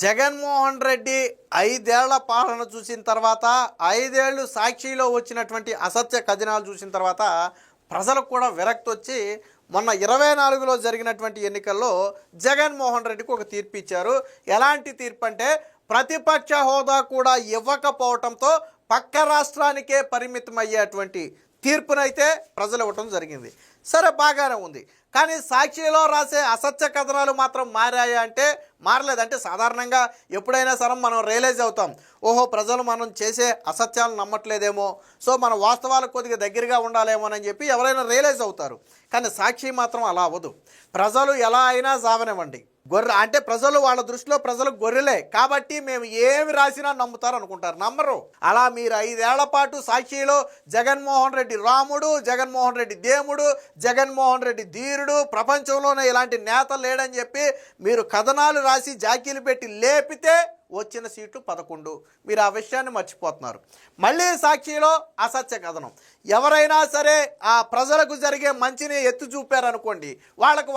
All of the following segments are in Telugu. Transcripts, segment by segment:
జగన్మోహన్ రెడ్డి 5 ఏళ్ల పాలన చూసిన తర్వాత 5 ఏళ్ళు సాక్షిలో వచ్చినటువంటి అసత్య కథనాలు చూసిన తర్వాత ప్రజలకు కూడా విరక్తి వచ్చి మొన్న 24లో జరిగినటువంటి ఎన్నికల్లో జగన్మోహన్ రెడ్డికి ఒక తీర్పు ఇచ్చారు. ఎలాంటి తీర్పు అంటే ప్రతిపక్ష హోదా కూడా ఇవ్వకపోవడంతో పక్క రాష్ట్రానికే పరిమితం అయ్యేటువంటి తీర్పునైతే ప్రజలు ఇవ్వటం జరిగింది. సరే, బాగానే ఉంది. కానీ సాక్షిలో రాసే అసత్య కథనాలు మాత్రం మారాయా అంటే మారలేదు. అంటే సాధారణంగా ఎప్పుడైనా సరే మనం రియలైజ్ అవుతాం, ఓహో ప్రజలు మనం చేసే అసత్యాలను నమ్మట్లేదేమో, సో మన వాస్తవాలకు కొద్దిగా దగ్గరగా ఉండాలేమోనని చెప్పి ఎవరైనా రియలైజ్ అవుతారు. కానీ సాక్షి మాత్రం అలా అవ్వదు. ప్రజలు ఎలా అయినా సావనివ్వండి, గొర్రె అంటే ప్రజలు వాళ్ళ దృష్టిలో ప్రజలు గొర్రెలే కాబట్టి మేము ఏమి రాసినా నమ్ముతారు అనుకుంటారు, నమ్మరు. అలా మీరు 5 ఏళ్ల పాటు సాక్షిలో జగన్మోహన్ రెడ్డి రాముడు, జగన్మోహన్ రెడ్డి దేవుడు, జగన్మోహన్ రెడ్డి ధీరుడు, ప్రపంచంలోనే ఇలాంటి నేత లేడని చెప్పి మీరు కథనాలు రాసి జాకీలు పెట్టి లేపితే వచ్చిన సీట్లు 11. మీరు ఆ విషయాన్ని మర్చిపోతున్నారు. మళ్ళీ సాక్షిలో అసత్య కథనం. ఎవరైనా సరే ఆ ప్రజలకు జరిగే మంచిని ఎత్తు చూపారనుకోండి,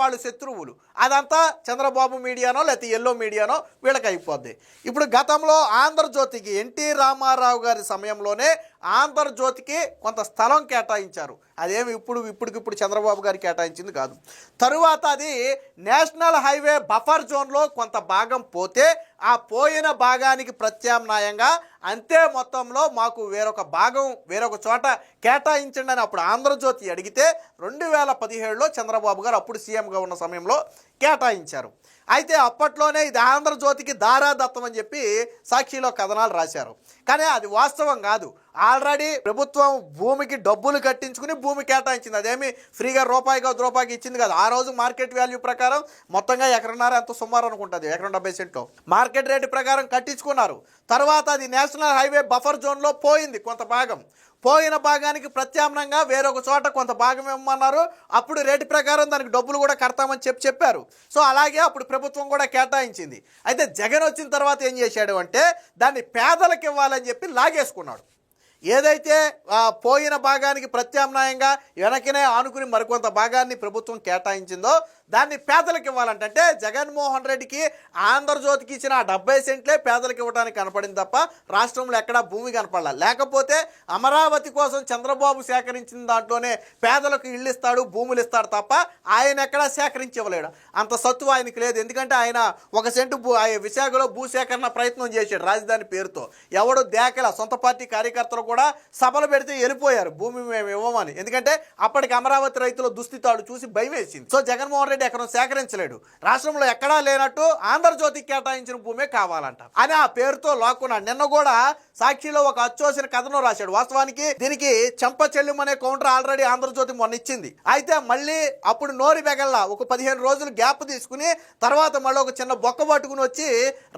వాళ్ళు శత్రువులు. అదంతా చంద్రబాబు మీడియానో లేకపోతే ఎల్లో మీడియానో వీళ్ళకి అయిపోద్ది. ఇప్పుడు గతంలో ఆంధ్రజ్యోతికి ఎన్టీ రామారావు గారి సమయంలోనే ఆంధ్రజ్యోతికి కొంత స్థలం కేటాయించారు. అదేమి ఇప్పటికిప్పుడు చంద్రబాబు గారు కేటాయించింది కాదు. తరువాత అది నేషనల్ హైవే బఫర్ జోన్లో కొంత భాగం పోతే ఆ పోయిన భాగానికి ప్రత్యామ్నాయంగా అంతే మొత్తంలో మాకు వేరొక చోట కేటాయించండి అని అప్పుడు ఆంధ్రజ్యోతి అడిగితే 2017లో చంద్రబాబు గారు అప్పుడు సీఎంగా ఉన్న సమయంలో కేటాయించారు. అయితే అప్పట్లోనే ఇది ఆంధ్రజ్యోతికి దారాదత్తం అని చెప్పి సాక్షిలో కథనాలు రాశారు. కానీ అది వాస్తవం కాదు. ఆల్రెడీ ప్రభుత్వం భూమికి డబ్బులు కట్టించుకుని భూమి కేటాయించింది. అదేమి ఫ్రీగా రూపాయికి ఇచ్చింది కాదు. ఆ రోజు మార్కెట్ వాల్యూ ప్రకారం మొత్తంగా ఎకరన్నర ఎంతో సుమారు అనుకుంటుంది, ఎకరం 70 సెంట్లు మార్కెట్ రేటు ప్రకారం కట్టించుకున్నారు. తర్వాత అది నేషనల్ హైవే బఫర్ జోన్లో పోయింది. కొంత భాగం పోయిన భాగానికి ప్రత్యామ్నాయంగా వేరొక చోట కొంత భాగం ఇవ్వమన్నారు. అప్పుడు రేటు ప్రకారం దానికి డబ్బులు కూడా కడతామని చెప్పారు. సో అలాగే అప్పుడు ప్రభుత్వం కూడా కేటాయించింది. అయితే జగన్ వచ్చిన తర్వాత ఏం చేశాడు అంటే దాన్ని పేదలకు ఇవ్వాలని చెప్పి లాగేసుకున్నాడు. ఏదైతే పోయిన భాగానికి ప్రత్యామ్నాయంగా వెనకనే ఆనుకుని మరికొంత భాగాన్ని ప్రభుత్వం కేటాయించిందో దాన్ని పేదలకు ఇవ్వాలంటే జగన్మోహన్ రెడ్డికి ఆంధ్రజ్యోతికి ఇచ్చిన 70 సెంట్లే పేదలకు ఇవ్వడానికి కనపడింది తప్ప రాష్ట్రంలో ఎక్కడా భూమి కనపడాల. లేకపోతే అమరావతి కోసం చంద్రబాబు సేకరించిన దాంట్లోనే పేదలకు ఇళ్ళు ఇస్తాడు, భూములు ఇస్తాడు తప్ప ఆయన ఎక్కడా సేకరించి ఇవ్వలేడు. అంత సత్తు ఆయనకి లేదు. ఎందుకంటే ఆయన 1 సెంటు విశాఖలో భూసేకరణ ప్రయత్నం చేశాడు రాజధాని పేరుతో. ఎవడు దేకల సొంత పార్టీ కార్యకర్తలు కూడా సభలు పెడితే వెళ్ళిపోయారు భూమి మేము ఇవ్వమని. ఎందుకంటే అప్పటికి అమరావతి రైతుల దుస్థితాడు చూసి భయం వేసింది. సో జగన్మోహన్ రెడ్డి ఎకరం సేకరించలేడు. రాష్ట్రంలో ఎక్కడా లేనట్టు ఆంధ్రజ్యోతికి కేటాయించిన భూమే కావాలంట అని ఆ పేరుతో లాక్కున్నాడు. నిన్న కూడా సాక్షిలో ఒక అచ్చోసిన కథను రాశాడు. వాస్తవానికి దీనికి చెంప చెల్లుమనే కౌంటర్ ఆల్రెడీ ఆంధ్రజ్యోతి మొన్న ఇచ్చింది. అయితే మళ్ళీ అప్పుడు నోరి బెగల్లా ఒక 15 రోజులు గ్యాప్ తీసుకుని తర్వాత మళ్ళీ ఒక చిన్న బొక్క పట్టుకుని వచ్చి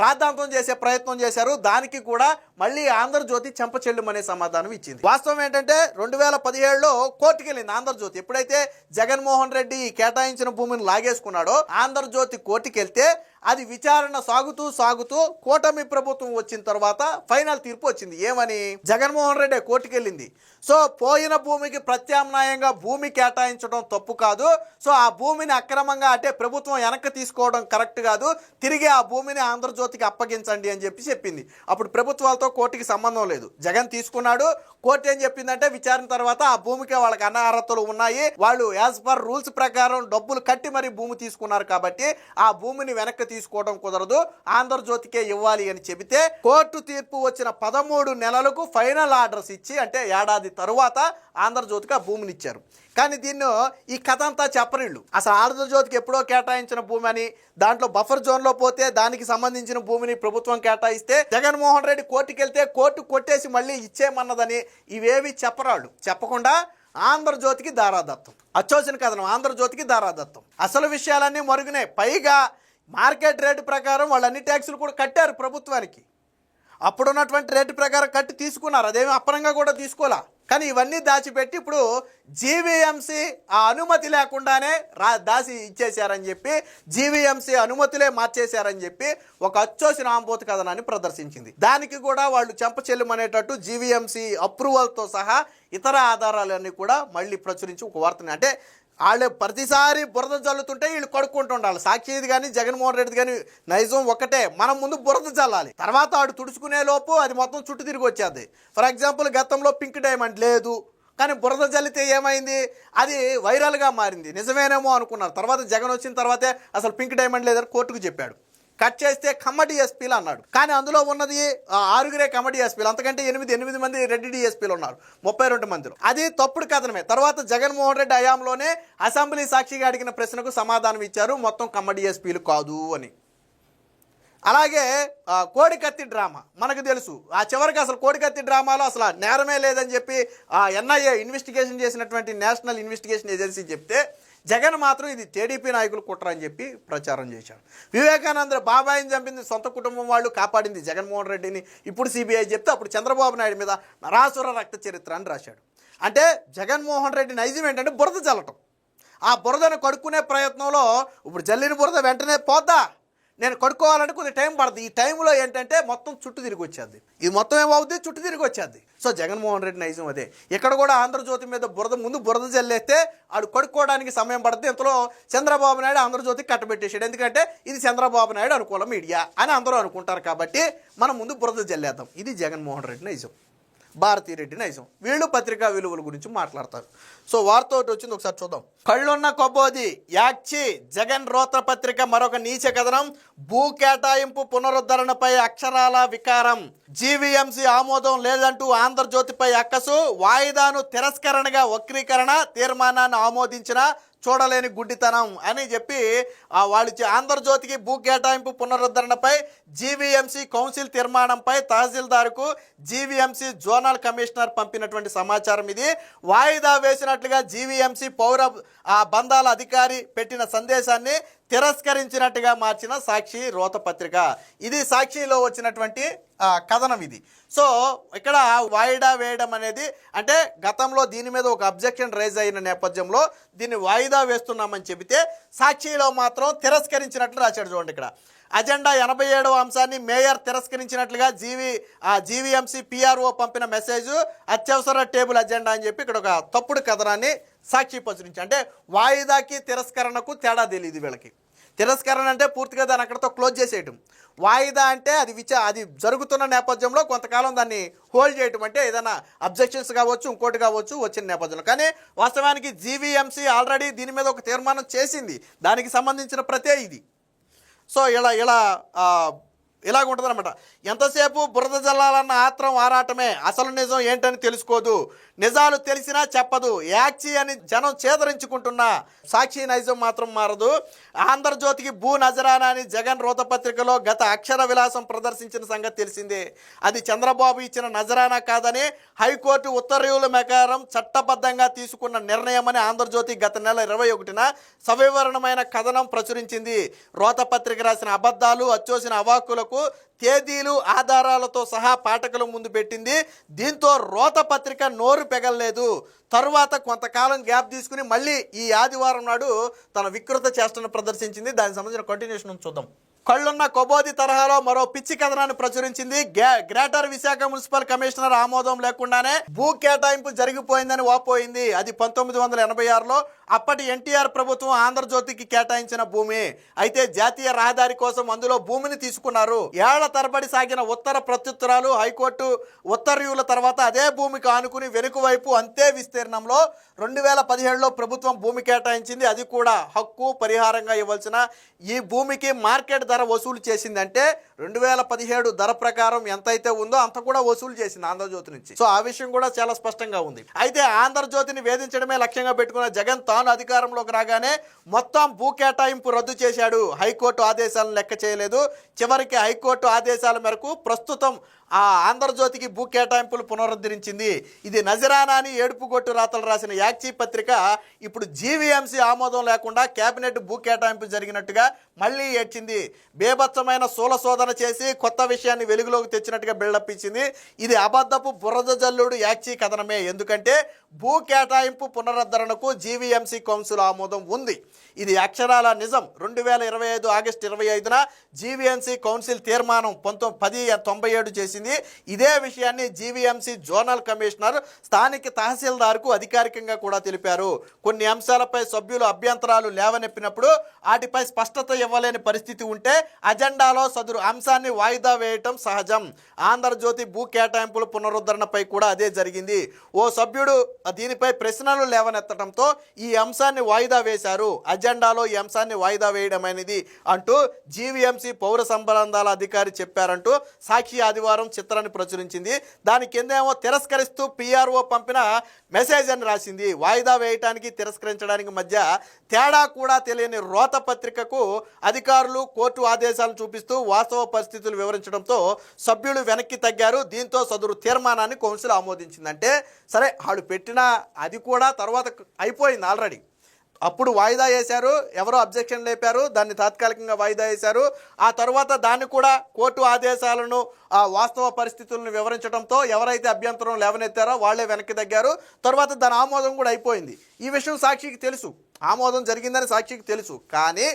రాద్ధాంతం చేసే ప్రయత్నం చేశారు. దానికి కూడా మళ్ళీ ఆంధ్రజ్యోతి చెంప చెల్లుమనే సమాధానం ఇచ్చింది. వాస్తవం ఏంటంటే 2017లో కోర్టుకు వెళ్ళింది ఆంధ్రజ్యోతి. ఎప్పుడైతే జగన్మోహన్ రెడ్డి కేటాయించిన భూమిని లాగేసుకున్నాడో ఆంధ్రజ్యోతి కోర్టుకు వెళ్తే అది విచారణ సాగుతూ కూటమి ప్రభుత్వం వచ్చిన తర్వాత ఫైనల్ తీర్పు వచ్చింది. ఏమని? జగన్మోహన్ రెడ్డి కోర్టుకు వెళ్ళింది. సో పోయిన భూమికి ప్రత్యామ్నాయంగా భూమి కేటాయించడం తప్పు కాదు. సో ఆ భూమిని అక్రమంగా అంటే ప్రభుత్వం వెనక్కి తీసుకోవడం కరెక్ట్ కాదు. తిరిగి ఆ భూమిని ఆంధ్రజ్యోతికి అప్పగించండి అని చెప్పింది. అప్పుడు ప్రభుత్వాలతో కోర్టుకి సంబంధం లేదు. జగన్ తీసుకున్నాడు. కోర్టు ఏం చెప్పిందంటే విచారణ తర్వాత ఆ భూమికి వాళ్ళకి అనర్హతలు ఉన్నాయి, వాళ్ళు యాజ్ పర్ రూల్స్ ప్రకారం డబ్బులు కట్టి మరి భూమి తీసుకున్నారు కాబట్టి ఆ భూమిని వెనక్కి తీసుకోవడం కుదరదు, ఆంధ్రజ్యోతికే ఇవ్వాలి అని చెబితే కోర్టు తీర్పు వచ్చిన 13 నెలలకు ఫైనల్ ఆర్డర్స్ ఇచ్చి అంటే ఏడాది తరువాత ఆంధ్రజ్యోతికి ఆ భూమిని ఇచ్చారు. కానీ ఈ కథ అంతా చెప్పరిళ్ళు. అసలు ఆంధ్రజ్యోతికి ఎప్పుడో కేటాయించిన భూమి అని, దాంట్లో బఫర్ జోన్లో పోతే దానికి సంబంధించిన భూమిని ప్రభుత్వం కేటాయిస్తే జగన్మోహన్ రెడ్డి కోర్టుకి వెళ్తే కోర్టు కొట్టేసి మళ్ళీ ఇచ్చేయమన్నదని ఇవేవి చెప్పరాళ్ళు. చెప్పకుండా ఆంధ్రజ్యోతికి దారాదత్తం, అచ్చోసిన కథనం ఆంధ్రజ్యోతికి దారాదత్తం. అసలు విషయాలన్నీ మరుగునే. పైగా మార్కెట్ రేటు ప్రకారం వాళ్ళు అన్ని ట్యాక్సులు కూడా కట్టారు ప్రభుత్వానికి. అప్పుడున్నటువంటి రేటు ప్రకారం కట్టి తీసుకున్నారు. అదేమి అప్పనంగా కూడా తీసుకోలే. కానీ ఇవన్నీ దాచిపెట్టి ఇప్పుడు జీవీఎంసీ ఆ అనుమతి లేకుండానే దాచి ఇచ్చేశారని చెప్పి జీవీఎంసీ అనుమతులే మార్చేశారని చెప్పి ఒక అచ్చోసిన ఆంబోతు కథనాన్ని ప్రదర్శించింది. దానికి కూడా వాళ్ళు చెంపచెల్లుమనేటట్టు జీవీఎంసీ అప్రూవల్తో సహా ఇతర ఆధారాలన్నీ కూడా మళ్ళీ ప్రచురించి ఒక వార్తని అంటే వాళ్ళు ప్రతిసారి బురద జల్లుతుంటే వీళ్ళు కడుక్కుంటూ ఉండాలి. సాక్షిది కానీ జగన్మోహన్ రెడ్డి కానీ నైజం ఒకటే, మనం ముందు బురద చల్లాలి, తర్వాత ఆడు తుడుచుకునే లోపు అది మొత్తం చుట్టూ తిరిగి వచ్చేది. ఫర్ ఎగ్జాంపుల్ గతంలో పింక్ డైమండ్ లేదు, కానీ బురద జల్లితే ఏమైంది, అది వైరల్గా మారింది. నిజమేనేమో అనుకున్నారు. తర్వాత జగన్ వచ్చిన తర్వాతే అసలు పింక్ డైమండ్ లేదని కోర్టుకు చెప్పాడు. కట్ చేస్తే కమ్మడి ఎస్పీలు అన్నాడు, కానీ అందులో ఉన్నది 6 కమ్మడి ఎస్పీలు, అంతకంటే 8 మంది రెడ్డి డిఎస్పీలు ఉన్నారు 32 మందిలో. అది తప్పుడు కథనమే. తర్వాత జగన్మోహన్ రెడ్డి హయాంలోనే అసెంబ్లీ సాక్షిగా అడిగిన ప్రశ్నకు సమాధానం ఇచ్చారు, మొత్తం కమ్మడి ఎస్పీలు కాదు అని. అలాగే కోడికత్తి డ్రామా మనకు తెలుసు. ఆ చివరికి అసలు కోడికత్తి డ్రామాలో అసలు నేరమే లేదని చెప్పి ఎన్ఐఏ ఇన్వెస్టిగేషన్ చేసినటువంటి నేషనల్ ఇన్వెస్టిగేషన్ ఏజెన్సీ చెప్తే, జగన్ మాత్రం ఇది టీడీపీ నాయకులు కుట్ర అని చెప్పి ప్రచారం చేశాడు. వివేకానంద బాబాయిని చంపింది సొంత కుటుంబం వాళ్ళు, కాపాడింది జగన్మోహన్ రెడ్డిని. ఇప్పుడు సిబిఐ చెప్తే అప్పుడు చంద్రబాబు నాయుడు మీద నరాసుర రక్త చరిత్ర అని రాశాడు. అంటే జగన్మోహన్ రెడ్డి నైజం ఏంటంటే బురద చల్లటం. ఆ బురదను కడుక్కునే ప్రయత్నంలో ఇప్పుడు జల్లిన బురద వెంటనే పోద్దా, నేను కడుక్కోవాలంటే కొంచెం టైం పడుతుంది. ఈ టైంలో ఏంటంటే మొత్తం చుట్టూ తిరిగి వచ్చేది, ఇది మొత్తం ఏమవుద్ది, చుట్టూ తిరిగి వచ్చేది. సో జగన్మోహన్ రెడ్డి నైజం అదే. ఇక్కడ కూడా ఆంధ్రజ్యోతి మీద ముందు బురద జల్లేస్తే ఆడు కడుక్కోవడానికి సమయం పడుతుంది. ఇంతలో చంద్రబాబు నాయుడు ఆంధ్రజ్యోతికి కట్టబెట్టేసాడు. ఎందుకంటే ఇది చంద్రబాబు నాయుడు అనుకూల మీడియా అని అందరూ అనుకుంటారు కాబట్టి మనం ముందు బురద జల్లేద్దాం. ఇది జగన్మోహన్ రెడ్డి నైజం, భారతీరెడ్డి నైజం. వీళ్ళు పత్రికా విలువల గురించి మాట్లాడతారు. సో వార్త ఒకటి వచ్చింది, ఒకసారి చూద్దాం. కళ్ళున్న కొబ్బోది యాక్చి జగన్ రోత పత్రిక మరొక నీచ కథనం. భూ కేటాయింపు పునరుద్ధరణపై అక్షరాల వికారం. జీవీఎంసీ ఆమోదం లేదంటూ ఆంధ్రజ్యోతిపై అక్కసు. వాయిదాను తిరస్కరణగా వక్రీకరణ. తీర్మానాన్ని ఆమోదించిన చూడలేని గుడ్డితనం అని చెప్పి వాళ్ళు ఆంధ్రజ్యోతికి భూ కేటాయింపు పునరుద్ధరణపై జీవీఎంసీ కౌన్సిల్ తీర్మానంపై తహసీల్దార్కు జీవీఎంసీ జోనల్ కమిషనర్ పంపినటువంటి సమాచారం ఇది. వాయిదా వేసినట్లుగా జీవీఎంసీ పౌర బంధాల అధికారి పెట్టిన సందేశాన్ని తిరస్కరించినట్టుగా మార్చిన సాక్షి రోత పత్రిక. ఇది సాక్షిలో వచ్చినటువంటి కథనం ఇది. సో ఇక్కడ వాయిదా వేయడం అనేది అంటే గతంలో దీని మీద ఒక అబ్జెక్షన్ రైజ్ అయిన నేపథ్యంలో దీన్ని వాయిదా వేస్తున్నామని చెబితే సాక్షిలో మాత్రం తిరస్కరించినట్లు రాశాడు. చూడండి, ఇక్కడ అజెండా 87వ అంశాన్ని మేయర్ తిరస్కరించినట్లుగా జీవీఎంసీ పిఆర్ఓ పంపిన మెసేజ్ అత్యవసర టేబుల్ అజెండా అని చెప్పి ఇక్కడ ఒక తప్పుడు కథనాన్ని సాక్షి ప్రచురించి. అంటే వాయిదాకి తిరస్కరణకు తేడా తెలియదు వీళ్ళకి. తిరస్కరణ అంటే పూర్తిగా దాన్ని అక్కడితో క్లోజ్ చేసేయటం, వాయిదా అంటే అది జరుగుతున్న నేపథ్యంలో కొంతకాలం దాన్ని హోల్డ్ చేయటం, అంటే ఏదైనా అబ్జెక్షన్స్ కావచ్చు ఇంకోటి కావచ్చు వచ్చిన నేపథ్యంలో. కానీ వాస్తవానికి జీవీఎంసీ ఆల్రెడీ దీని మీద ఒక తీర్మానం చేసింది, దానికి సంబంధించిన ప్రతే ఇది. సో ఇలాగ ఉంటుంది అనమాట. ఎంతసేపు బురద జల్లాలన్న ఆత్రం ఆరాటమే, అసలు నిజం ఏంటని తెలుసుకోదు, నిజాలు తెలిసినా చెప్పదు. యాక్చి అని జనం చేదరించుకుంటున్నా సాక్షి నైజం మాత్రం మారదు. ఆంధ్రజ్యోతికి భూ నజరానా అని జగన్ రోతపత్రికలో గత అక్షర విలాసం ప్రదర్శించిన సంగతి తెలిసిందే. అది చంద్రబాబు ఇచ్చిన నజరానా కాదని హైకోర్టు ఉత్తర్వుల ప్రకారం చట్టబద్ధంగా తీసుకున్న నిర్ణయమని ఆంధ్రజ్యోతి గత నెల 21న సవివరణమైన కథనం ప్రచురించింది. రోతపత్రిక రాసిన అబద్ధాలు, అచ్చోసిన అవాక్కులకు తేదీలు ఆధారాలతో సహా పాఠకుల ముందు పెట్టింది. దీంతో రోత పత్రిక నోరు పెగల్లేదు. తరువాత కొంతకాలం గ్యాప్ తీసుకుని మళ్ళీ ఈ ఆదివారం నాడు తన వికృత చేష్టను ప్రదర్శించింది. దానికి సంబంధించిన కంటిన్యూషన్ చూద్దాం. కళ్ళున్న కొబోది తరహాలో మరో పిచ్చి కథనాన్ని ప్రచురించింది. గ్రేటర్ విశాఖ మున్సిపల్ కమిషనర్ ఆమోదం లేకుండానే భూ కేటాయింపు జరిగిపోయిందని వాపోయింది. అది 1986లో అప్పటి ఎన్టీఆర్ ప్రభుత్వం ఆంధ్రజ్యోతికి కేటాయించిన భూమి. అయితే జాతీయ రహదారి కోసం అందులో భూమిని తీసుకున్నారు. ఏళ్ల తరబడి సాగిన ఉత్తర ప్రత్యుత్తరాలు, హైకోర్టు ఉత్తర్వుల తర్వాత అదే భూమికి ఆనుకుని వెనుక వైపు అంతే విస్తీర్ణంలో 2017లో ప్రభుత్వం భూమి కేటాయించింది. అది కూడా హక్కు పరిహారంగా ఇవ్వాల్సిన ఈ భూమికి మార్కెట్ ధర వసూలు చేసిందంటే 2017 ధర ప్రకారం ఎంతైతే ఉందో అంత కూడా వసూలు చేసింది ఆంధ్రజ్యోతి నుంచి. సో ఆ విషయం కూడా చాలా స్పష్టంగా ఉంది. అయితే ఆంధ్రజ్యోతిని వేధించడమే లక్ష్యంగా పెట్టుకున్న జగన్ తాను అధికారంలోకి రాగానే మొత్తం భూ కేటాయింపు రద్దు చేశాడు. హైకోర్టు ఆదేశాలను లెక్క చేయలేదు. చివరికి హైకోర్టు ఆదేశాల మేరకు ప్రస్తుతం ఆంధ్రజ్యోతికి భూ కేటాయింపులు పునరుద్ధరించింది. ఇది నజరానా అని ఏడుపుగొట్టు రాతలు రాసిన యాక్చి పత్రిక ఇప్పుడు జీవీఎంసీ ఆమోదం లేకుండా కేబినెట్ భూ కేటాయింపు జరిగినట్టుగా మళ్ళీ ఏడ్చింది. బేభత్సమైన సూల శోధన చేసి కొత్త విషయాన్ని వెలుగులోకి తెచ్చినట్టుగా బిల్డప్ ఇచ్చింది. ఇది అబద్ధపు బురద జల్లుడు యాక్చి కథనమే. ఎందుకంటే భూ కేటాయింపు పునరుద్ధరణకు జీవీఎంసీ జీవీఎంసీ కౌన్సిల్ ఆమోదం ఉంది. ఇది అక్షరాల నిజం. 2025 ఆగస్టు 25న జీవీఎంసీ కౌన్సిల్ తీర్మానం 1097 చేసింది. ఇదే విషయాన్ని జీవీఎంసీ జోనల్ కమిషనర్ స్థానిక తహసీల్దార్కు అధికారికంగా కూడా తెలిపారు. కొన్ని అంశాలపై సభ్యులు అభ్యంతరాలు లేవనెప్పినప్పుడు వాటిపై స్పష్టత ఇవ్వలేని పరిస్థితి ఉంటే అజెండాలో సదరు అంశాన్ని వాయిదా వేయటం సహజం. ఆంధ్రజ్యోతి భూ కేటాయింపుల పునరుద్ధరణపై కూడా అదే జరిగింది. ఓ సభ్యుడు దీనిపై ప్రశ్నలు లేవనెత్తడంతో ఈ అంశాన్ని వాయిదా వేశారు. అజెండాలో ఈ అంశాన్ని వాయిదా వేయడం అనేది అంటూ జీవీఎంసీ పౌర సంబంధాల అధికారి చెప్పారంటూ సాక్షి ఆదివారం చిత్రాన్ని ప్రచురించింది. దాని కిందేమో తిరస్కరిస్తూ పిఆర్ఓ పంపిన మెసేజ్ అని రాసింది. వాయిదా వేయటానికి తిరస్కరించడానికి మధ్య తేడా కూడా తెలియని రోత పత్రికకు అధికారులు కోర్టు ఆదేశాలను చూపిస్తూ వాస్తవ పరిస్థితులు వివరించడంతో సభ్యులు వెనక్కి తగ్గారు. దీంతో సదరు తీర్మానాన్ని కౌన్సిల్ ఆమోదించిందంటే సరే, వాళ్ళు పెట్టిన అది కూడా తర్వాత అయిపోయింది ఆల్రెడీ. అప్పుడు వాయిదా వేశారు, ఎవరో అబ్జెక్షన్ లేపారు, దాన్ని తాత్కాలికంగా వాయిదా వేశారు. ఆ తర్వాత దాన్ని కూడా కోర్టు ఆదేశాలను ఆ వాస్తవ పరిస్థితులను వివరించడంతో ఎవరైతే అభ్యంతరం లేవనెత్తారో వాళ్ళే వెనక్కి తగ్గారు. తర్వాత దాని ఆమోదం కూడా అయిపోయింది. ఈ విషయం సాక్షికి తెలుసు, ఆమోదం జరిగిందని సాక్షికి తెలుసు. కానీ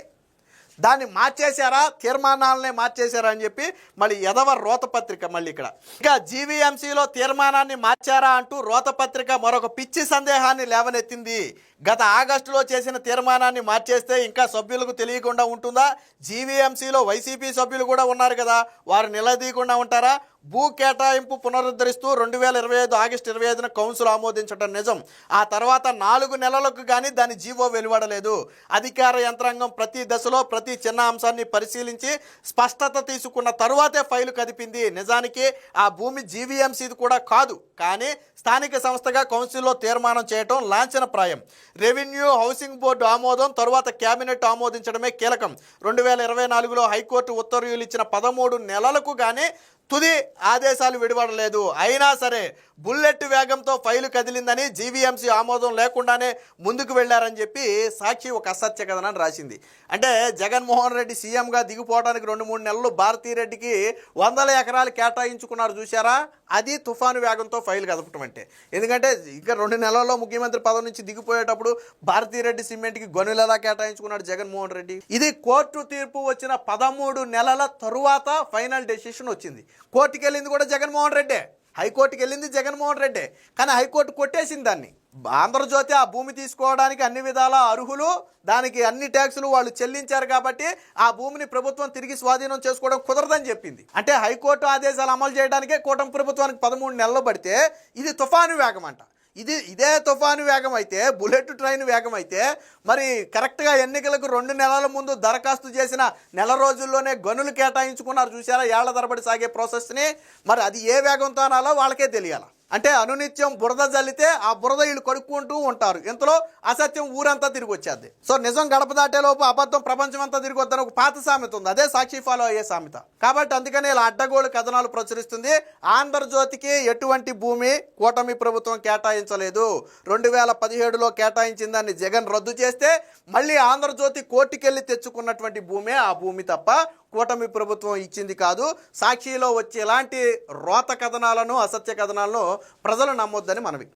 దాన్ని మార్చేశారా, తీర్మానాలనే మార్చేశారా అని చెప్పి మళ్ళీ ఎదవ రోతపత్రిక మళ్ళీ ఇక్కడ ఇంకా జీవీఎంసీలో తీర్మానాన్ని మార్చారా అంటూ రోతపత్రిక మరొక పిచ్చి సందేహాన్ని లేవనెత్తింది. గత ఆగస్టులో చేసిన తీర్మానాన్ని మార్చేస్తే ఇంకా సభ్యులకు తెలియకుండా ఉంటుందా? జీవీఎంసీలో వైసీపీ సభ్యులు కూడా ఉన్నారు కదా, వారు నిలదీయకుండా ఉంటారా? భూ కేటాయింపు పునరుద్ధరిస్తూ 2025 ఆగస్టు 25న కౌన్సిల్ ఆమోదించడం నిజం. ఆ తర్వాత 4 నెలలకు కానీ దాని జీవో వెలువడలేదు. అధికార యంత్రాంగం ప్రతి దశలో ప్రతి చిన్న అంశాన్ని పరిశీలించి స్పష్టత తీసుకున్న తరువాతే ఫైలు కదిపింది. నిజానికి ఆ భూమి జీవీఎంసీది కూడా కాదు, కానీ స్థానిక సంస్థగా కౌన్సిల్లో తీర్మానం చేయటం లాంఛనప్రాయం. రెవెన్యూ హౌసింగ్ బోర్డు ఆమోదం, తరువాత కేబినెట్ ఆమోదించడమే కీలకం. 2024లో హైకోర్టు ఉత్తర్వులు ఇచ్చిన 13 నెలలకు కానీ తుది ఆదేశాలు విడువడలేదు. అయినా సరే బుల్లెట్ వేగంతో ఫైలు కదిలిందని జీవీఎంసీ ఆమోదం లేకుండానే ముందుకు వెళ్లారని చెప్పి సాక్షి ఒక అసత్య కథనాన్ని రాసింది. అంటే జగన్మోహన్ రెడ్డి సీఎంగా దిగిపోవడానికి 2-3 నెలలు భారతీరెడ్డికి 100 ఎకరాలు కేటాయించుకున్నారు చూశారా? అది తుఫాను వేగంతో ఫైలు కదపటం అంటే. ఎందుకంటే ఇంకా 2 నెలల్లో ముఖ్యమంత్రి పదవి నుంచి దిగిపోయేటప్పుడు భారతీరెడ్డి సిమెంట్కి గనులు ఎలా కేటాయించుకున్నాడు జగన్మోహన్ రెడ్డి? ఇది కోర్టు తీర్పు వచ్చిన 13 నెలల తరువాత ఫైనల్ డెసిషన్ వచ్చింది. కోర్టుకి వెళ్ళింది కూడా జగన్మోహన్ రెడ్డే, హైకోర్టుకి వెళ్ళింది జగన్మోహన్ రెడ్డే. కానీ హైకోర్టు కొట్టేసింది దాన్ని. ఆంధ్రజ్యోతి ఆ భూమి తీసుకోవడానికి అన్ని విధాల అర్హులు, దానికి అన్ని ట్యాక్సులు వాళ్ళు చెల్లించారు కాబట్టి ఆ భూమిని ప్రభుత్వం తిరిగి స్వాధీనం చేసుకోవడం కుదరదని చెప్పింది. అంటే హైకోర్టు ఆదేశాలు అమలు చేయడానికే కూటమి ప్రభుత్వానికి 13 నెలలు పడితే ఇది తుఫాను వేగం అంట. ఇదే తుఫాను వేగం అయితే, బుల్లెట్ ట్రైన్ వేగం అయితే మరి కరెక్ట్గా ఎన్నికలకు 2 నెలల ముందు దరఖాస్తు చేసిన నెల రోజుల్లోనే గనులు కేటాయించుకున్నారు చూసారా? ఏళ్ల తరబడి సాగే ప్రాసెస్ని. మరి అది ఏ వేగంతో అనాలో వాళ్ళకే తెలియాలి. అంటే అనునిత్యం బురద జల్లితే ఆ బురద వీళ్ళు కడుక్కుంటూ ఉంటారు. ఇంతలో అసత్యం ఊరంతా తిరిగి వచ్చేది. సో నిజం గడప దాటేలోపు అబద్ధం ప్రపంచం అంతా తిరిగి వద్దని ఒక పాత సామెత ఉంది, అదే సాక్షి ఫాలో అయ్యే సామెత. కాబట్టి అందుకనే ఇలా అడ్డగోలు కథనాలు ప్రచురిస్తుంది. ఆంధ్రజ్యోతికి ఎటువంటి భూమి కూటమి ప్రభుత్వం కేటాయించలేదు. 2017లో కేటాయించిన దాన్ని జగన్ రద్దు చేస్తే మళ్ళీ ఆంధ్రజ్యోతి కోర్టుకెళ్ళి తెచ్చుకున్నటువంటి భూమే ఆ భూమి తప్ప కూటమి ప్రభుత్వం ఇచ్చింది కాదు. సాక్షిలో వచ్చే ఇలాంటి రోత కథనాలను, అసత్య కథనాలను ప్రజలు నమ్మొద్దని మనవి.